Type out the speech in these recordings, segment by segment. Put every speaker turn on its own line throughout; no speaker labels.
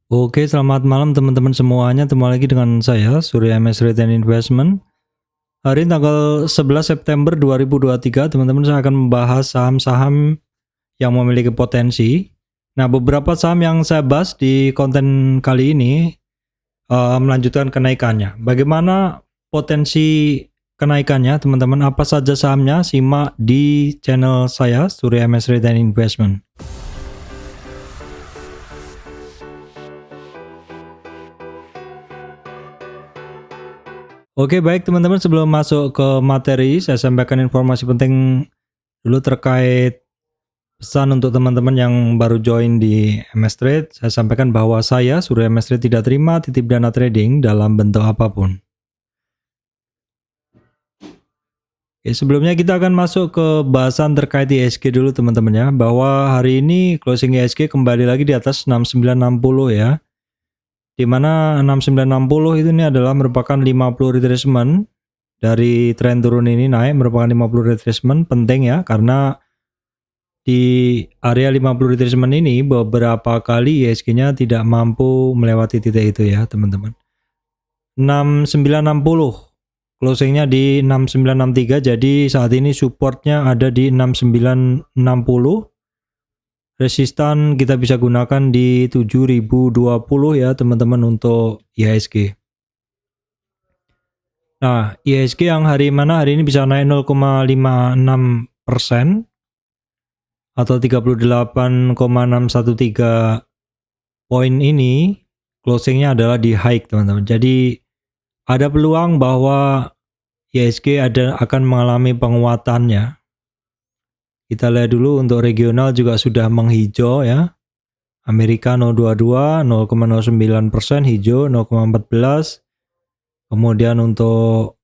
Oke, selamat malam teman-teman semuanya. Ketemu lagi dengan saya, Surya MS Retail Investment. Hari ini tanggal 11 September 2023, teman-teman saya akan membahas saham-saham yang memiliki potensi. Nah, beberapa saham yang saya bahas di konten kali ini melanjutkan kenaikannya. Bagaimana potensi kenaikannya, teman-teman? Apa saja sahamnya? Simak di channel saya, Surya MS Retail Investment. Oke, baik teman-teman, sebelum masuk ke materi, saya sampaikan informasi penting dulu terkait pesan untuk teman-teman yang baru join di MS Trade. Saya sampaikan bahwa saya, Surya MS Trade, tidak terima titip dana trading dalam bentuk apapun. Oke, sebelumnya kita akan masuk ke bahasan terkait IHSG dulu teman-teman ya, bahwa hari ini closing IHSG kembali lagi di atas 6960 ya, dimana 6960 itu ini adalah merupakan 50 retracement dari tren turun ini naik, merupakan 50 retracement penting ya, karena di area 50 retracement ini beberapa kali IHSG-nya tidak mampu melewati titik itu ya teman-teman. 6960 closingnya di 6963, jadi saat ini supportnya ada di 6960. Resistan kita bisa gunakan di 7020 ya teman-teman untuk IHSG. Nah, IHSG yang hari ini bisa naik 0,56% atau 38,613 poin ini closingnya adalah di high teman-teman. Jadi ada peluang bahwa IHSG akan mengalami penguatannya. Kita lihat dulu untuk regional juga sudah menghijau ya. Amerika 0,22, 0,09% hijau, 0,14. Kemudian untuk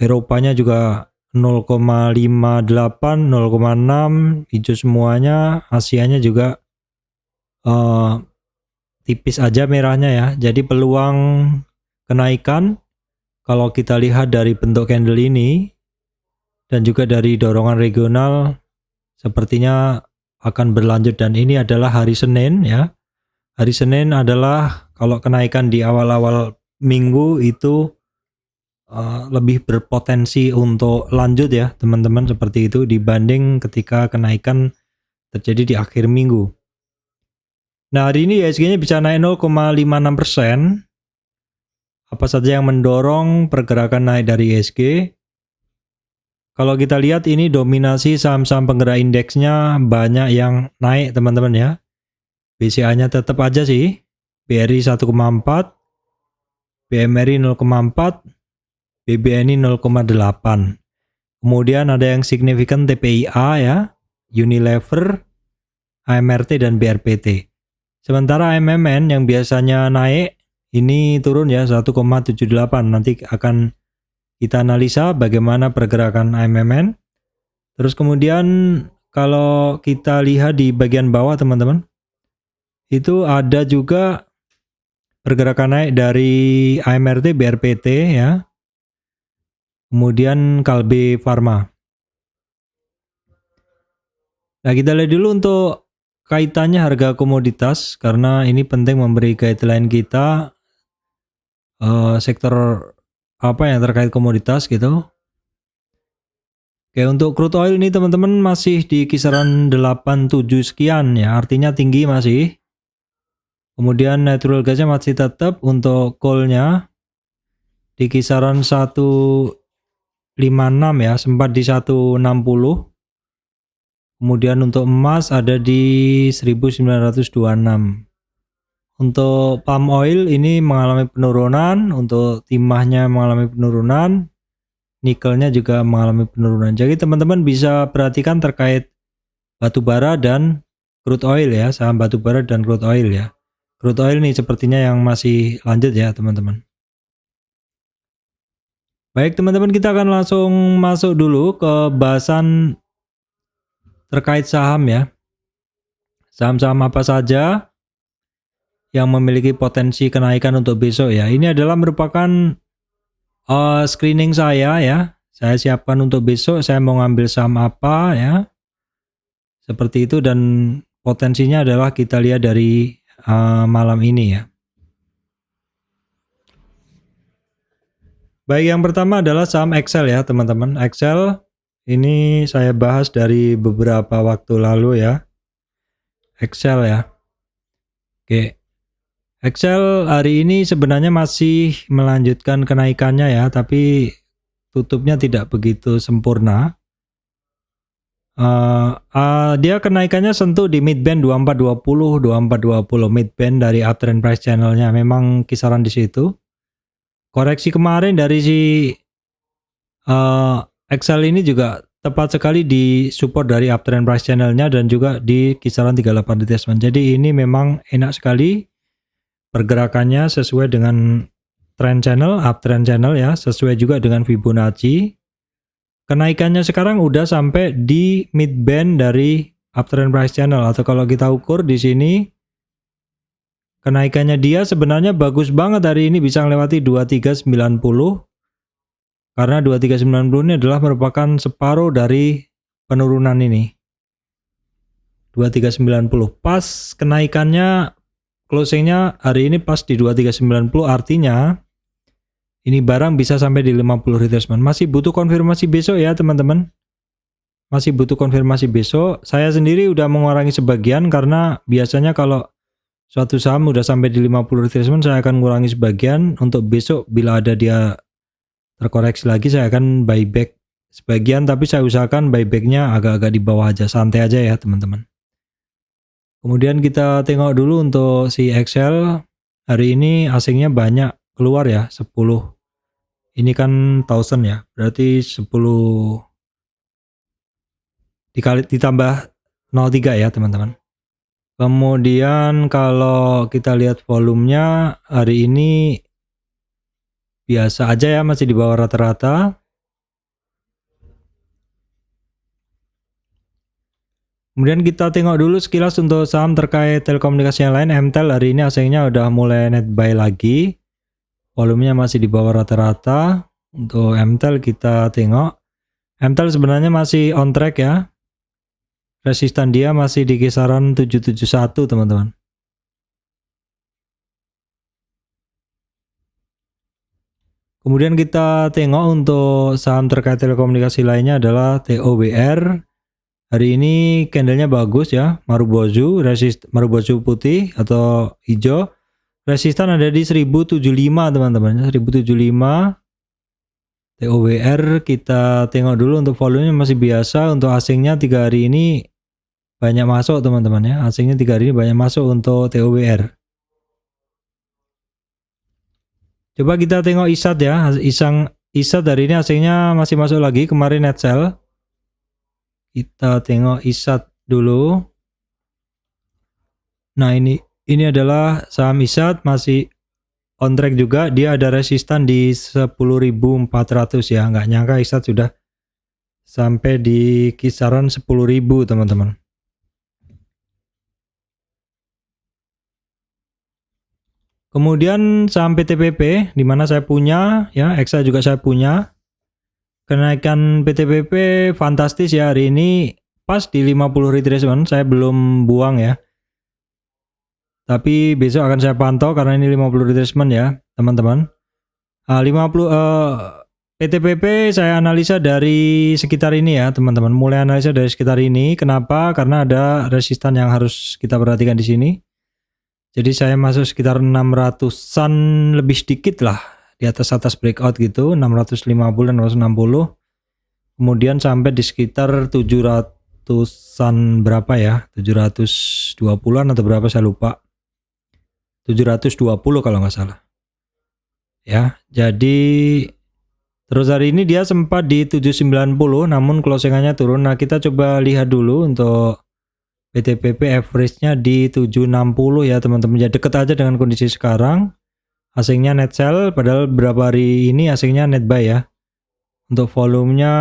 Eropanya juga 0,58, 0,6 hijau semuanya. Asianya juga tipis aja merahnya ya. Jadi peluang kenaikan kalau kita lihat dari bentuk candle ini dan juga dari dorongan regional sepertinya akan berlanjut, dan ini adalah hari Senin ya. Hari Senin adalah kalau kenaikan di awal-awal minggu itu lebih berpotensi untuk lanjut ya teman-teman, seperti itu dibanding ketika kenaikan terjadi di akhir minggu. Nah, hari ini IHSG-nya bisa naik 0,56%. Apa saja yang mendorong pergerakan naik dari IHSG? Kalau kita lihat ini dominasi saham-saham penggerak indeksnya banyak yang naik teman-teman ya. BCA-nya tetap aja sih, BRI 1,4, BMRI 0,4, BBNI 0,8. Kemudian ada yang signifikan TPIA ya, Unilever, AMRT dan BRPT. Sementara AMMN yang biasanya naik ini turun ya 1,78. Nanti akan kita analisa bagaimana pergerakan AMMN. Terus kemudian kalau kita lihat di bagian bawah teman-teman, itu ada juga pergerakan naik dari AMRT, BRPT ya. Kemudian Kalbe Pharma. Nah, kita lihat dulu untuk kaitannya harga komoditas, karena ini penting memberi guideline kita sektor apa yang terkait komoditas gitu. Oke, untuk crude oil ini teman-teman masih di kisaran 87 sekian ya, artinya tinggi masih. Kemudian natural gasnya masih tetap untuk coalnya di kisaran 156 ya, sempat di 160. Kemudian untuk emas ada di 1926. Untuk palm oil ini mengalami penurunan, untuk timahnya mengalami penurunan, nikelnya juga mengalami penurunan. Jadi teman-teman bisa perhatikan terkait batubara dan crude oil ya, saham batubara dan crude oil ya. Crude oil nih sepertinya yang masih lanjut ya teman-teman. Baik teman-teman, kita akan langsung masuk dulu ke bahasan terkait saham ya. Saham-saham apa saja yang memiliki potensi kenaikan untuk besok ya. Ini adalah merupakan screening saya ya. Saya siapkan untuk besok saya mau ngambil saham apa ya. Seperti itu, dan potensinya adalah kita lihat dari malam ini ya. Baik, yang pertama adalah saham Excel ya teman-teman. Excel ini saya bahas dari beberapa waktu lalu ya. Excel ya. Oke. Excel hari ini sebenarnya masih melanjutkan kenaikannya ya, tapi tutupnya tidak begitu sempurna. Dia kenaikannya sentuh di midband 2420 midband dari uptrend price channelnya, memang kisaran di situ. Koreksi kemarin dari si Excel ini juga tepat sekali di support dari uptrend price channelnya dan juga di kisaran 38 retracement. Jadi ini memang enak sekali pergerakannya sesuai dengan trend channel, uptrend channel ya, sesuai juga dengan Fibonacci. Kenaikannya sekarang udah sampai di midband dari uptrend price channel, atau kalau kita ukur di sini kenaikannya dia sebenarnya bagus banget hari ini, bisa melewati 2390 karena 2390 ini adalah merupakan separuh dari penurunan ini. 2390 pas kenaikannya, closingnya hari ini pas di 2390, artinya ini barang bisa sampai di 50 retracement. Masih butuh konfirmasi besok ya teman-teman. Masih butuh konfirmasi besok. Saya sendiri udah mengurangi sebagian karena biasanya kalau suatu saham udah sampai di 50 retracement saya akan mengurangi sebagian. Untuk besok bila ada dia terkoreksi lagi saya akan buyback sebagian, tapi saya usahakan buybacknya agak-agak di bawah aja, santai aja ya teman-teman. Kemudian kita tengok dulu untuk si Excel. Hari ini asingnya banyak keluar ya, 10. Ini kan 1000 ya, berarti 10 dikali ditambah 0,3 ya teman-teman. Kemudian kalau kita lihat volumenya hari ini biasa aja ya, masih di bawah rata-rata. Kemudian kita tengok dulu sekilas untuk saham terkait telekomunikasi yang lain. MTEL hari ini asingnya udah mulai net buy lagi. Volumenya masih di bawah rata-rata. Untuk MTEL kita tengok. MTEL sebenarnya masih on track ya. Resistan dia masih di kisaran 771 teman-teman. Kemudian kita tengok untuk saham terkait telekomunikasi lainnya adalah TOWR. Hari ini candlenya bagus ya, Marubozu putih atau hijau. Resistan ada di 1075 teman-teman, 1075. TOWR kita tengok dulu untuk volumenya masih biasa. Untuk asingnya 3 hari ini banyak masuk teman-teman ya, asingnya 3 hari ini banyak masuk untuk TOWR. Coba kita tengok ISAT ya, ISAT hari ini asingnya masih masuk lagi, kemarin net sell. Kita tengok ISAT dulu. Nah ini adalah saham ISAT masih on track juga, dia ada resistan di 10.400 ya, nggak nyangka ISAT sudah sampai di kisaran 10.000 teman-teman. Kemudian saham PTPP, di mana saya punya ya, EXA juga saya punya. Kenaikan PTPP fantastis ya hari ini, pas di 50 retracement, saya belum buang ya. Tapi besok akan saya pantau karena ini 50 retracement ya, teman-teman. PTPP saya analisa dari sekitar ini ya, teman-teman. Mulai analisa dari sekitar ini. Kenapa? Karena ada resistan yang harus kita perhatikan di sini. Jadi saya masuk sekitar 600-an lebih sedikit lah, di atas breakout gitu, 650 dan 660. Kemudian sampai di sekitar 700-an berapa ya, 720-an atau berapa saya lupa. 720 kalau nggak salah. Ya, jadi terus hari ini dia sempat di 790 namun closingannya turun. Nah, kita coba lihat dulu untuk PTPP average-nya di 760 ya teman-teman. Ya deket aja dengan kondisi sekarang. Asingnya net sell, padahal beberapa hari ini asingnya net buy ya. Untuk volumenya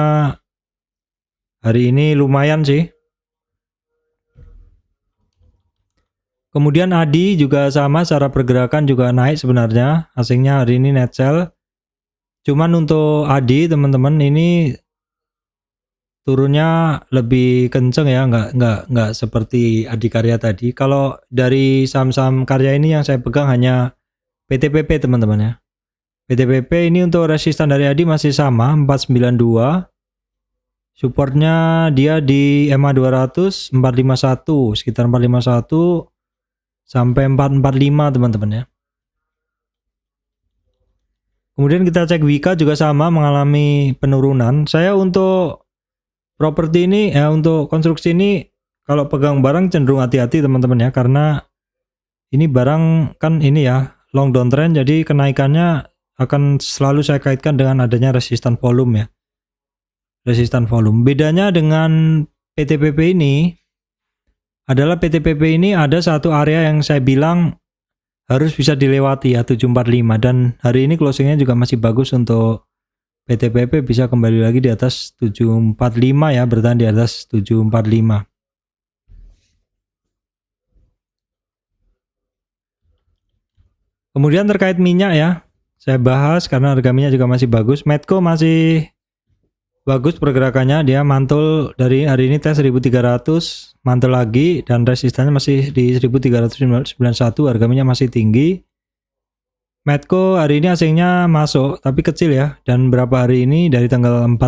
hari ini lumayan sih. Kemudian ADI juga sama, secara pergerakan juga naik sebenarnya. Asingnya hari ini net sell. Cuman untuk ADI teman-teman ini turunnya lebih kenceng ya, nggak seperti Adikarya tadi. Kalau dari saham-saham karya ini yang saya pegang hanya PTPP teman-teman ya. PTPP ini untuk resistan dari Adi masih sama 492. Supportnya dia di EMA 200 451, sekitar 451 sampai 445 teman-teman ya. Kemudian kita cek Wika juga sama mengalami penurunan. Saya untuk properti ini untuk konstruksi ini kalau pegang barang cenderung hati-hati teman-teman ya, karena ini barang kan ini ya long downtrend, jadi kenaikannya akan selalu saya kaitkan dengan adanya resistan volume ya. Resistan volume. Bedanya dengan PTPP ini adalah PTPP ini ada satu area yang saya bilang harus bisa dilewati ya, 745, dan hari ini closingnya juga masih bagus untuk PTPP, bisa kembali lagi di atas 745 ya, bertahan di atas 745. Kemudian terkait minyak ya, saya bahas karena harga minyak juga masih bagus. Medco masih bagus pergerakannya, dia mantul dari hari ini tes 1300, mantul lagi dan resistannya masih di 1391, harga minyak masih tinggi. Medco hari ini asingnya masuk tapi kecil ya, dan berapa hari ini dari tanggal 4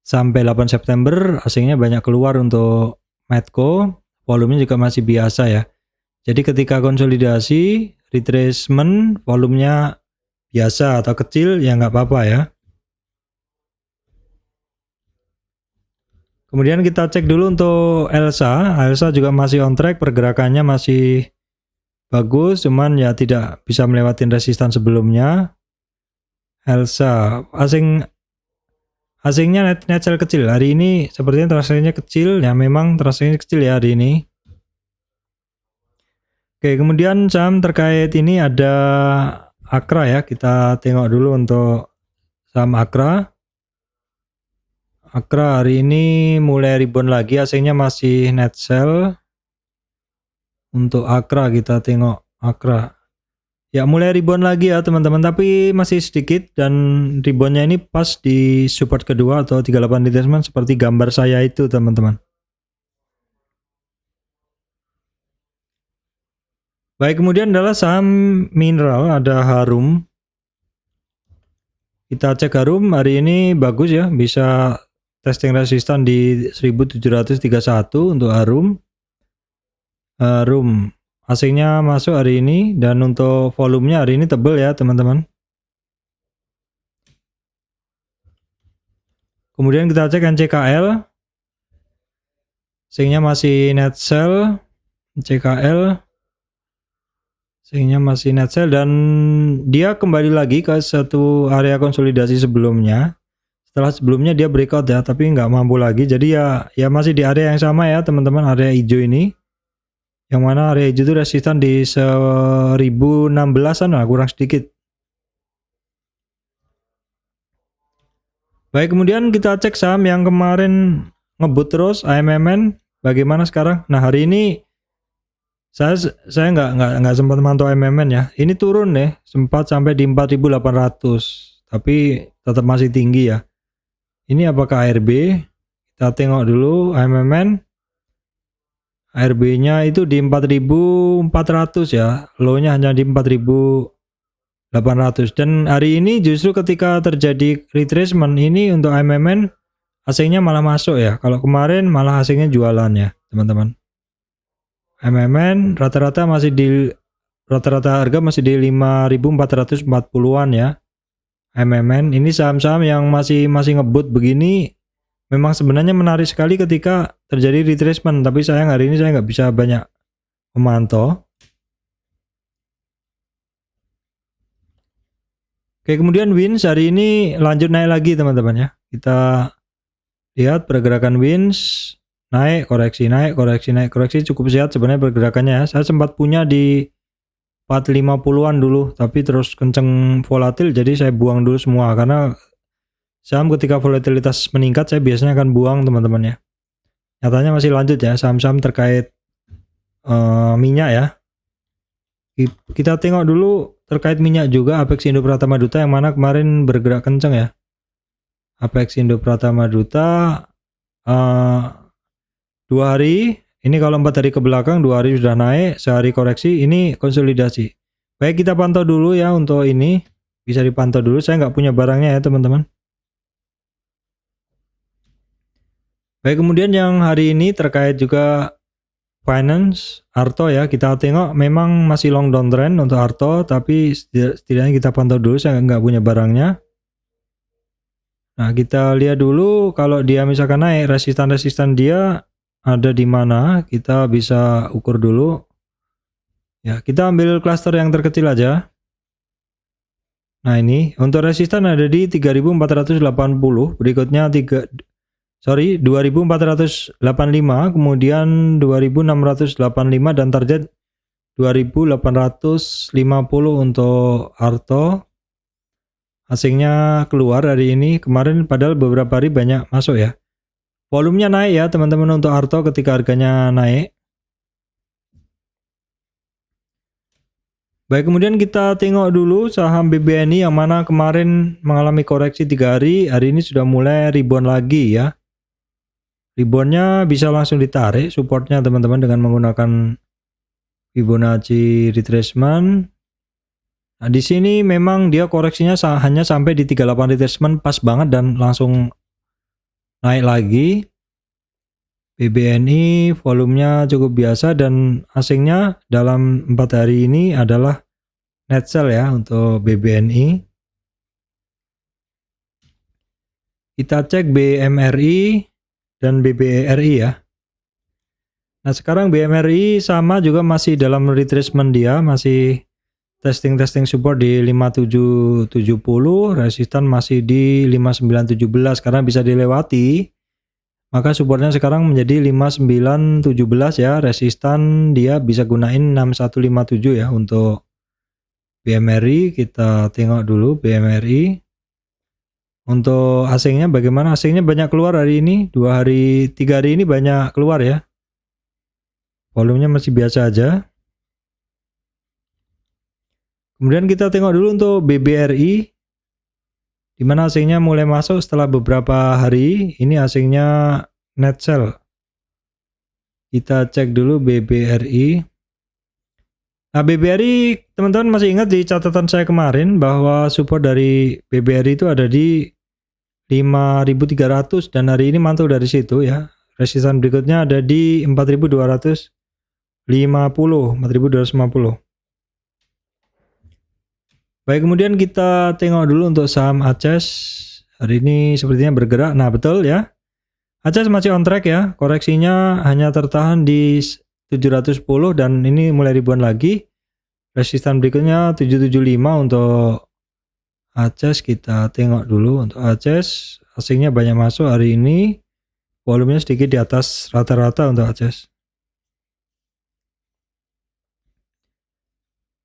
sampai 8 September asingnya banyak keluar untuk Medco, volumenya juga masih biasa ya. Jadi ketika konsolidasi, retracement, volumenya biasa atau kecil ya nggak apa-apa ya. Kemudian kita cek dulu untuk Elsa. Elsa juga masih on track, pergerakannya masih bagus, cuman ya tidak bisa melewati resistan sebelumnya. Elsa asingnya net sell kecil hari ini, sepertinya transaksinya kecil ya, memang transaksinya kecil ya hari ini. Oke, kemudian saham terkait ini ada Akra ya, kita tengok dulu untuk saham Akra. Akra hari ini mulai rebound lagi, asingnya masih net sell. Untuk Akra kita tengok Akra. Ya mulai rebound lagi ya teman-teman, tapi masih sedikit, dan reboundnya ini pas di support kedua atau 38 retracement seperti gambar saya itu teman-teman. Baik, kemudian adalah saham mineral, ada Harum. Kita cek Harum hari ini bagus ya, bisa testing resistan di 1731 untuk Harum. Harum asingnya masuk hari ini, dan untuk volumenya hari ini tebel ya teman-teman. Kemudian kita cek NCKL, asingnya masih net sell. CKL asingnya masih net sell, dan dia kembali lagi ke satu area konsolidasi sebelumnya. Setelah sebelumnya dia breakout ya, tapi nggak mampu lagi, jadi ya masih di area yang sama ya teman-teman, area hijau ini, yang mana area hijau itu resistan di 1016an lah, kurang sedikit. Baik, kemudian kita cek saham yang kemarin ngebut terus, AMMN bagaimana sekarang. Nah hari ini saya nggak sempat mantau AMMN ya, ini turun deh, sempat sampai di 4800, tapi tetap masih tinggi ya. Ini apakah ARB? Kita tengok dulu AMMN. ARB-nya itu di 4400 ya, low-nya hanya di 4800, dan hari ini justru ketika terjadi retracement ini untuk AMMN asingnya malah masuk ya. Kalau kemarin malah asingnya jualan ya teman-teman. AMMN rata-rata harga masih di 5440-an ya. AMMN ini saham-saham yang masih ngebut begini memang sebenarnya menarik sekali ketika terjadi retracement, tapi sayang hari ini saya nggak bisa banyak memantau. Oke, kemudian Wins hari ini lanjut naik lagi teman-teman ya. Kita lihat pergerakan Wins, naik, koreksi, cukup sehat sebenarnya pergerakannya ya. Saya sempat punya di 450-an dulu, tapi terus kenceng volatil, jadi saya buang dulu semua, karena saham ketika volatilitas meningkat saya biasanya akan buang teman-teman ya. Nyatanya masih lanjut ya saham-saham terkait minyak ya. Kita tengok dulu terkait minyak juga Apex Indo Pratama Duta, yang mana kemarin bergerak kenceng ya. Apex Indo Pratama Duta 2 hari, ini kalau 4 hari ke belakang, 2 hari sudah naik, sehari koreksi, ini konsolidasi. Baik, kita pantau dulu ya untuk ini, bisa dipantau dulu, saya nggak punya barangnya ya teman-teman. Baik, kemudian yang hari ini terkait juga finance, Arto ya, kita tengok memang masih long downtrend untuk Arto, tapi setidaknya kita pantau dulu, saya nggak punya barangnya. Nah, kita lihat dulu kalau dia misalkan naik, resistan-resistan dia ada di mana, kita bisa ukur dulu. Ya, kita ambil cluster yang terkecil aja. Nah, ini untuk resistan ada di 3480, berikutnya 2485, kemudian 2685 dan target 2850 untuk Arto. Asingnya keluar hari ini, kemarin padahal beberapa hari banyak masuk ya. Volumenya naik ya teman-teman untuk Arto ketika harganya naik. Baik, kemudian kita tengok dulu saham BBNI yang mana kemarin mengalami koreksi 3 hari, hari ini sudah mulai rebound lagi ya. Reboundnya bisa langsung ditarik supportnya teman-teman dengan menggunakan Fibonacci retracement. Nah, di sini memang dia koreksinya hanya sampai di 38 retracement, pas banget dan langsung naik lagi. BBNI volumenya cukup biasa dan asingnya dalam 4 hari ini adalah net sell ya untuk BBNI. Kita cek BMRI dan BBRI ya. Nah, sekarang BMRI sama juga masih dalam retracement dia, masih testing support di 5770, resistan masih di 5917 karena bisa dilewati. Maka supportnya sekarang menjadi 5917 ya, resistan dia bisa gunain 6157 ya untuk BMRI. Kita tengok dulu BMRI. Untuk asingnya bagaimana? Asingnya banyak keluar hari ini, 2 hari, 3 hari ini banyak keluar ya. Volumenya masih biasa aja. Kemudian kita tengok dulu untuk BBRI, di mana asingnya mulai masuk setelah beberapa hari. Ini asingnya net sell. Kita cek dulu BBRI. Nah, BBRI teman-teman masih ingat di catatan saya kemarin bahwa support dari BBRI itu ada di 5.300 dan hari ini mantul dari situ ya. Resistan berikutnya ada di 4.250. Baik, kemudian kita tengok dulu untuk saham ACES. Hari ini sepertinya bergerak. Nah, betul ya. ACES masih on track ya. Koreksinya hanya tertahan di 710 dan ini mulai ribuan lagi. Resistan berikutnya 775 untuk ACES. Kita tengok dulu untuk ACES. Asingnya banyak masuk hari ini. Volumenya sedikit di atas rata-rata untuk ACES.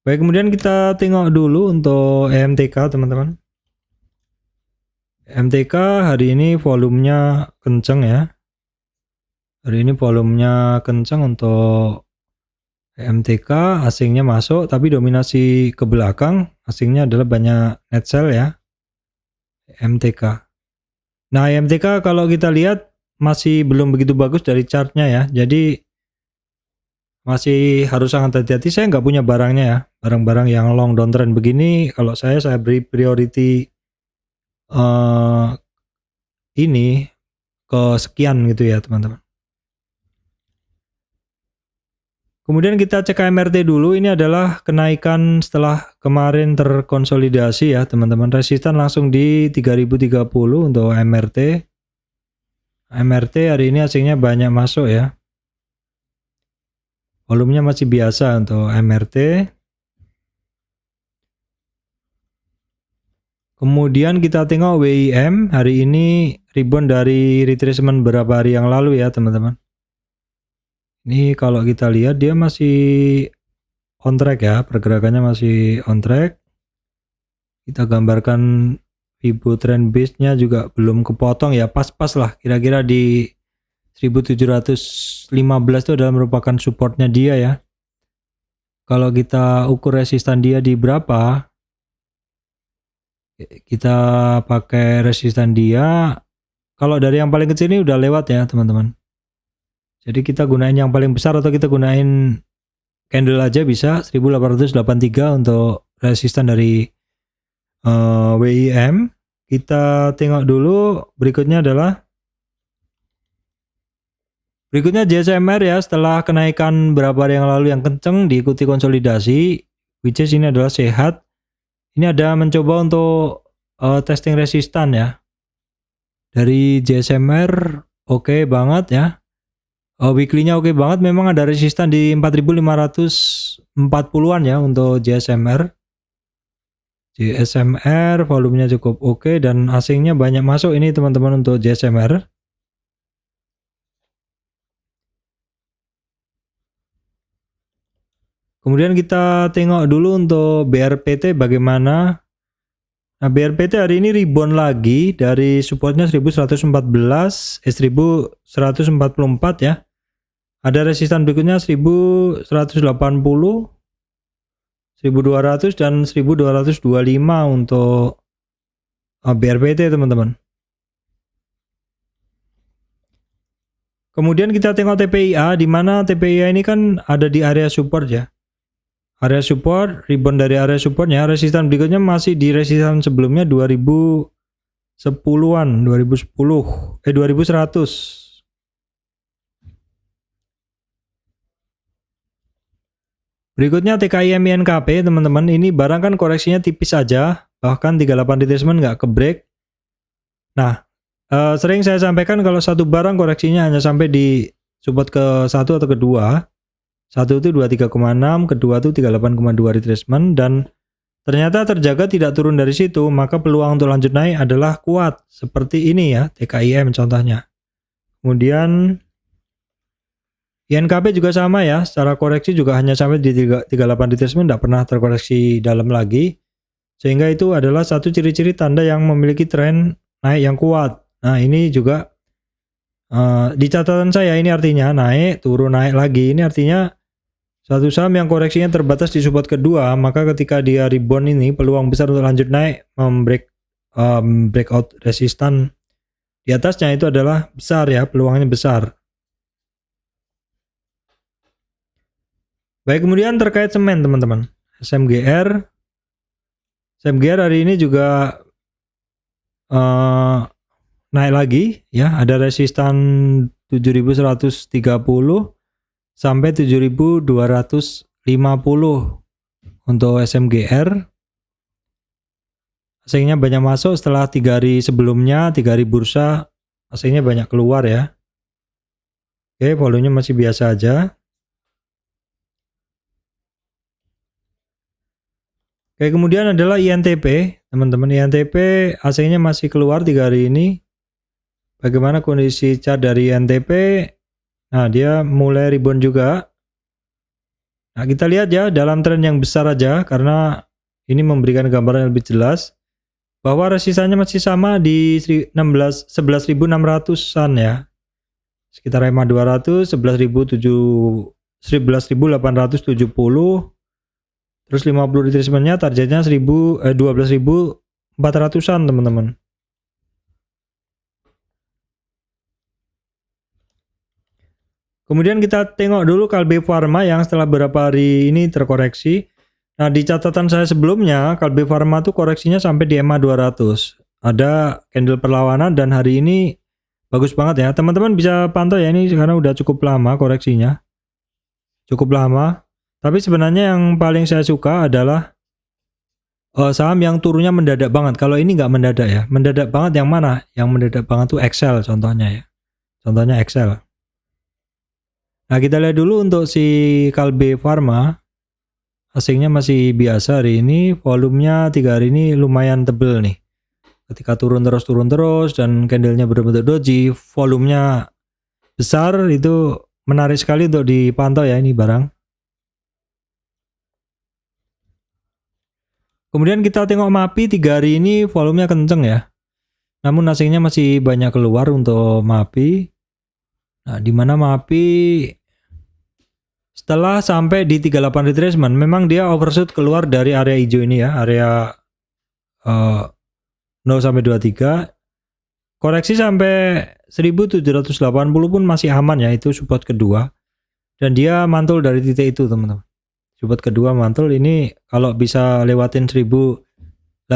Baik, kemudian kita tengok dulu untuk EMTK teman-teman. EMTK hari ini volumenya kenceng ya. Hari ini volumenya kenceng untuk EMTK, asingnya masuk tapi dominasi ke belakang, asingnya adalah banyak net sell ya. EMTK. Nah, EMTK kalau kita lihat masih belum begitu bagus dari chartnya ya. Jadi masih harus sangat hati-hati. Saya nggak punya barangnya ya, barang-barang yang long downtrend begini. Kalau saya beri priority ini ke sekian gitu ya teman-teman. Kemudian kita cek MRT dulu. Ini adalah kenaikan setelah kemarin terkonsolidasi ya teman-teman. Resistan langsung di 3030 untuk MRT. MRT hari ini asingnya banyak masuk ya. Volumenya masih biasa untuk MRT. Kemudian kita tengok WIM, hari ini rebound dari retracement beberapa hari yang lalu ya teman-teman. Ini kalau kita lihat dia masih on track ya, pergerakannya masih on track. Kita gambarkan Fibo trend base-nya juga belum kepotong ya, pas-pas lah, kira-kira di 1715 itu adalah merupakan supportnya dia ya. Kalau kita ukur resistan dia di berapa, kita pakai resistan dia kalau dari yang paling kecil ini udah lewat ya teman-teman. Jadi kita gunain yang paling besar atau kita gunain candle aja bisa 1883 untuk resistan dari WIM. Kita tengok dulu berikutnya JSMR ya, setelah kenaikan beberapa hari yang lalu yang kenceng diikuti konsolidasi, which is ini adalah sehat. Ini ada mencoba untuk testing resistan ya. Dari JSMR oke banget ya. Weekly-nya oke banget, memang ada resistan di 4540-an ya untuk JSMR. Volumenya cukup oke dan asingnya banyak masuk ini teman-teman untuk JSMR. Kemudian kita tengok dulu untuk BRPT bagaimana. Nah, BRPT hari ini rebound lagi dari supportnya 1114, 1144 ya. Ada resistan berikutnya 1180, 1200 dan 1225 untuk BRPT teman-teman. Kemudian kita tengok TPIA, di mana TPIA ini kan ada di area support ya. Area support, rebound dari area supportnya, resistan berikutnya masih di resistan sebelumnya 2010-an, 2100. Berikutnya TKI MINKP teman-teman, ini barang kan koreksinya tipis aja, bahkan 38 retracement nggak ke break. Nah, sering saya sampaikan kalau satu barang koreksinya hanya sampai di support ke 1 atau kedua. Satu itu 23,6, kedua itu 38,2 retracement, dan ternyata terjaga tidak turun dari situ, maka peluang untuk lanjut naik adalah kuat. Seperti ini ya, TKIM contohnya. Kemudian INKP juga sama ya, secara koreksi juga hanya sampai di 38 retracement, tidak pernah terkoreksi dalam lagi. Sehingga itu adalah satu ciri-ciri tanda yang memiliki tren naik yang kuat. Nah, ini juga di catatan saya ini artinya naik, turun, naik lagi. Ini artinya satu saham yang koreksinya terbatas di support kedua, maka ketika dia rebound ini peluang besar untuk lanjut naik, breakout resistan di atasnya itu adalah besar ya, peluangnya besar. Baik, kemudian terkait semen teman-teman, SMGR hari ini juga naik lagi ya, ada resistan 7130 sampai 7250 untuk SMGR. Asingnya banyak masuk setelah 3 hari sebelumnya, 3 hari bursa asingnya banyak keluar ya. Oke, volumenya masih biasa aja. Oke, kemudian adalah INTP teman-teman. INTP asingnya masih keluar 3 hari ini. Bagaimana kondisi chart dari INTP? Nah, dia mulai rebound juga. Nah, kita lihat ya dalam tren yang besar aja, karena ini memberikan gambaran yang lebih jelas bahwa resistannya masih sama di 11.600-an ya. Sekitar EMA 200, 11.870, terus 50 retracementnya targetnya 12.400-an teman-teman. Kemudian kita tengok dulu Kalbe Pharma yang setelah beberapa hari ini terkoreksi. Nah, di catatan saya sebelumnya Kalbe Pharma tuh koreksinya sampai di EMA 200. Ada candle perlawanan dan hari ini bagus banget ya. Teman-teman bisa pantau ya, ini karena udah cukup lama koreksinya. Cukup lama. Tapi sebenarnya yang paling saya suka adalah saham yang turunnya mendadak banget. Kalau ini nggak mendadak ya. Mendadak banget yang mana? Yang mendadak banget tuh Excel contohnya ya. Contohnya Excel. Nah, kita lihat dulu untuk si Kalbe Pharma. Asingnya masih biasa hari ini. Volumenya 3 hari ini lumayan tebel nih. Ketika turun terus dan candlenya berbentuk doji, volumenya besar, itu menarik sekali untuk dipantau ya ini barang. Kemudian kita tengok MAPI 3 hari ini volumenya kenceng ya. Namun asingnya masih banyak keluar untuk MAPI. Nah, di mana MAPI setelah sampai di 38 retracement, memang dia overshoot keluar dari area hijau ini ya, area 0 sampai 23. koreksi sampai 1780 pun masih aman ya, itu support kedua. Dan dia mantul dari titik itu teman-teman. Support kedua mantul, ini kalau bisa lewatin 1895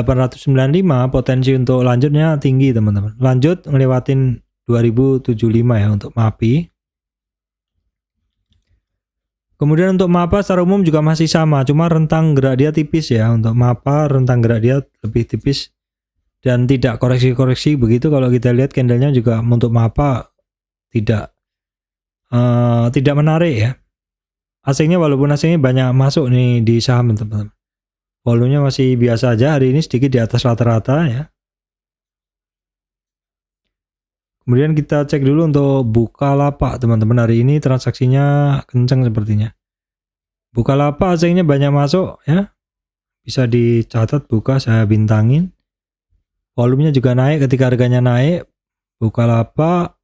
potensi untuk lanjutnya tinggi teman-teman. Lanjut ngelewatin 2075 ya untuk MAPI. Kemudian untuk MAPA secara umum juga masih sama, cuma rentang gerak dia tipis ya. Untuk MAPA rentang gerak dia lebih tipis dan tidak koreksi-koreksi begitu. Kalau kita lihat candlenya juga untuk MAPA tidak menarik ya. Asingnya walaupun asingnya banyak masuk nih di saham teman-teman. Volumenya masih biasa aja, hari ini sedikit di atas rata-rata ya. Kemudian kita cek dulu untuk Bukalapak teman-teman, hari ini transaksinya kencang sepertinya. Bukalapak asingnya banyak masuk ya. Bisa dicatat buka, saya bintangin. Volumenya juga naik ketika harganya naik. Bukalapak.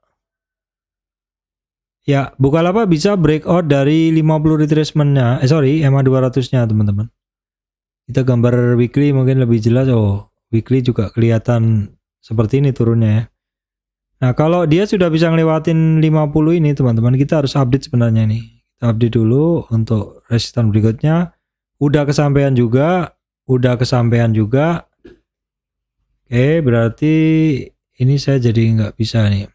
Ya, Bukalapak bisa breakout dari 50 retracement-nya. MA 200-nya teman-teman. Kita gambar weekly mungkin lebih jelas. Oh, weekly juga kelihatan seperti ini turunnya ya. Nah, kalau dia sudah bisa ngelewatin 50 ini teman-teman, kita harus update sebenarnya nih. Kita update dulu untuk resistan berikutnya. Udah kesampaian juga. Oke, berarti ini saya jadi nggak bisa nih.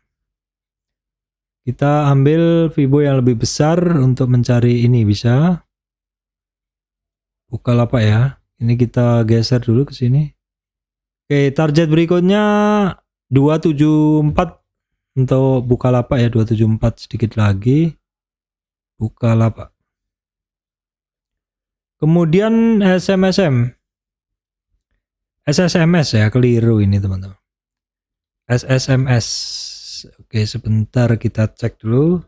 Kita ambil Fibo yang lebih besar untuk mencari ini bisa. Bukalapak ya. Ini kita geser dulu ke sini. Oke, target berikutnya 274 untuk Bukalapak ya, 274 sedikit lagi. Bukalapak. Kemudian SSMS ya, keliru ini teman-teman. SSMS. Oke, sebentar kita cek dulu.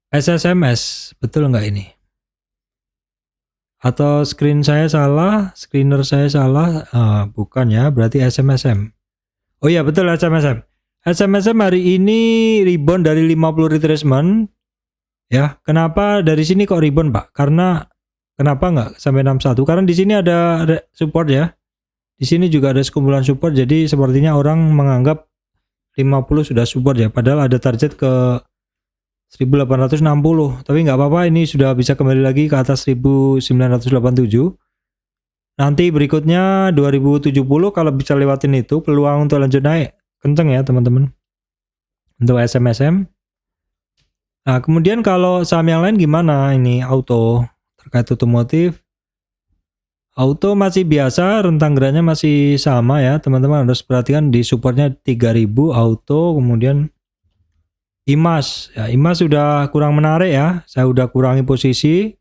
SSMS, betul nggak ini? Atau screener saya salah? Bukan ya, berarti SMSM. Oh iya betul SMSM. SMSM hari ini rebound dari 50 retracement. Ya, kenapa dari sini kok rebound Pak? Karena kenapa nggak sampai 61? Karena di sini ada support ya. Di sini juga ada sekumpulan support, jadi sepertinya orang menganggap 50 sudah support ya. Padahal ada target ke 1860, tapi nggak apa-apa, ini sudah bisa kembali lagi ke atas 1987. Nanti berikutnya 2070 kalau bisa lewatin itu, peluang untuk lanjut naik kenceng ya teman-teman. Untuk SMSM. Nah, kemudian kalau saham yang lain gimana? Ini auto, terkait otomotif. Auto masih biasa, rentang geraknya masih sama ya teman-teman, harus perhatikan di supportnya 3000 auto. Kemudian IMAS, ya IMAS sudah kurang menarik ya, saya udah kurangi posisi.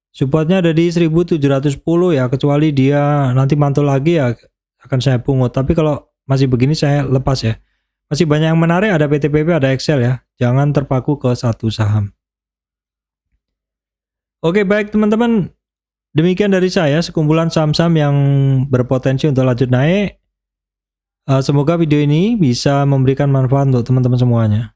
Supportnya ada di 1710 ya, kecuali dia nanti mantul lagi ya akan saya pungut. Tapi kalau masih begini saya lepas ya. Masih banyak yang menarik, ada PTPP, ada Excel ya. Jangan terpaku ke satu saham. Oke baik teman-teman, demikian dari saya sekumpulan saham-saham yang berpotensi untuk lanjut naik. Semoga video ini bisa memberikan manfaat untuk teman-teman semuanya.